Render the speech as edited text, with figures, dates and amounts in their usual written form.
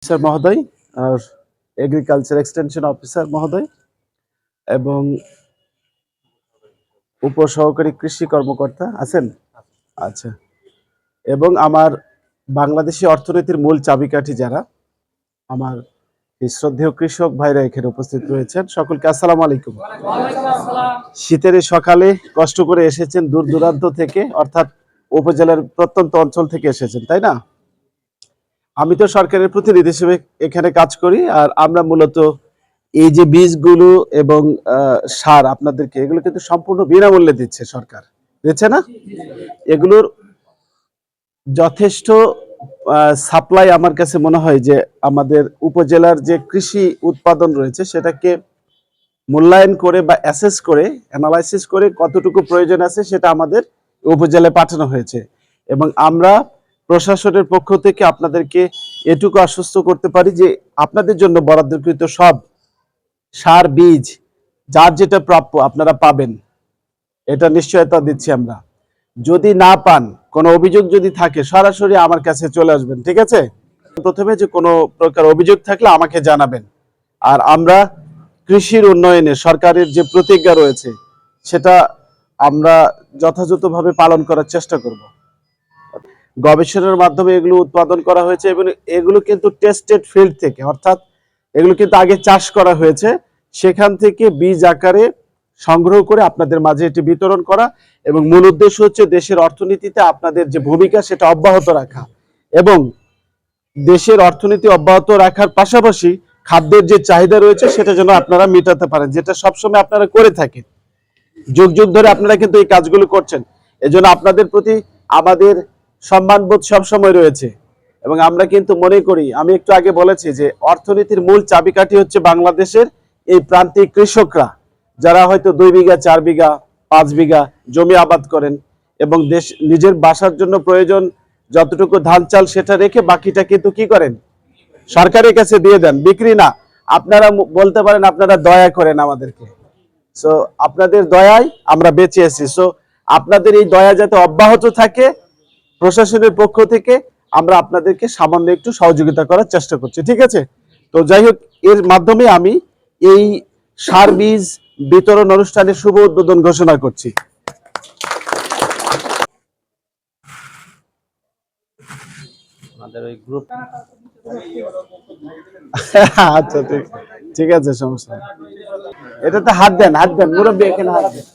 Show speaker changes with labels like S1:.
S1: Officer মহোদয় আর agriculture extension officer মহোদয় এবং উপসহকারী কৃষি কর্মকর্তা আছেন। আচ্ছা, এবং আমার বাংলাদেশি অর্থনীতির মূল চাবিকাঠি যারা আমার শ্রদ্ধেয় কৃষক ভাইরা এখানে উপস্থিত রয়েছেন, সকলকে আসসালামু আলাইকুম। শীতের সকালে কষ্ট করে এসেছেন দূর দূরান্ত থেকে, অর্থাৎ উপজেলার প্রত্যন্ত অঞ্চল থেকে এসেছেন, তাই না? আমি তো সরকারের প্রতিনিধি হিসেবে এখানে কাজ করি, আর আমরা মূলত এই যে বীজগুলো এবং সার আপনাদেরকে এগুলো কিন্তু সম্পূর্ণ বিনামূল্যে দিচ্ছে সরকার, দিচ্ছে না? এগুলোর যথেষ্ট সাপ্লাই আমার কাছে মনে হয় যে আমাদের উপজেলার যে কৃষি উৎপাদন রয়েছে সেটাকে মূল্যায়ন করে বা অ্যাসেস করে অ্যানালাইসিস করে কতটুকু প্রয়োজন আছে সেটা আমাদের উপজেলায় পাঠানো হয়েছে। এবং আমরা প্রশাসনের পক্ষ থেকে আপনাদেরকে এটুকু আশ্বস্ত করতে পারি যে আপনাদের জন্য বরাদ্দকৃত সব সার বীজ যার যেটা প্রাপ্য আপনারা পাবেন, এটা নিশ্চয়তা দিচ্ছি আমরা। যদি না পান, কোনো অভিযোগ যদি থাকে, সরাসরি আমার কাছে চলে আসবেন, ঠিক আছে? প্রথমে যে কোনো প্রকার অভিযোগ থাকলে আমাকে জানাবেন, আর আমরা কৃষির উন্নয়নে সরকারের যে প্রতিজ্ঞা রয়েছে সেটা আমরা যথাযথভাবে পালন করার চেষ্টা করব। গবেষণার মাধ্যমে এগুলো উৎপাদন করা হয়েছে এবং এগুলো কিন্তু টেস্টেড ফিল্ড থেকে, অর্থাৎ এগুলো কিন্তু আগে চাষ করা হয়েছে, সেখান থেকে বীজ আকারে সংগ্রহ করে আপনাদের মাঝে এটি বিতরণ করা। এবং মূল উদ্দেশ্য হচ্ছে দেশের অর্থনীতিতে আপনাদের যে ভূমিকা সেটা অব্যাহত রাখা, এবং দেশের অর্থনীতি অব্যাহত রাখার পাশাপাশি খাদ্যের যে চাহিদা রয়েছে সেটা যেন আপনারা মেটাতে পারেন, যেটা সবসময় আপনারা করে থাকেন। যুগ যুগ ধরে আপনারা কিন্তু এই কাজগুলো করছেন, এজন্য আপনাদের প্রতি আমাদের সম্মানবোধ সবসময় রয়েছে। এবং আমরা কিন্তু মনে করি, আমি একটু আগে বলেছি যে অর্থনীতির মূল চাবিকাঠি হচ্ছে বাংলাদেশের এই প্রান্তিক কৃষকরা, যারা হয়তো 2 বিঘা 4 বিঘা 5 বিঘা জমি আবাদ করেন এবং দেশ নিজের বাসার জন্য প্রয়োজন যতটুকু ধান চাল সেটা রেখে বাকিটা কিন্তু কি করেন, সরকারের কাছে দিয়ে দেন, বিক্রি না। আপনারা বলতে পারেন আপনারা দয়া করেন আমাদেরকে, সো আপনাদের দয়ায় আমরা বেঁচে আছি। সো আপনাদের এই দয়া যাতে অব্যাহত থাকে, প্রশাসনের পক্ষ থেকে আমরা আপনাদেরকে সামান্য একটু সহযোগিতা করার চেষ্টা করছি, ঠিক আছে? তো যাই হোক, এর মাধ্যমে আমি এই সার বীজ বিতরণ অনুষ্ঠানের শুভ উদ্বোধন ঘোষণা করছি। আমাদের ওই গ্রুপ আচ্ছা, ঠিক আছে, সমস্যা। এটাতে হাত দেন, হাত দেন মুরব্বী, এখানে হাত দেন।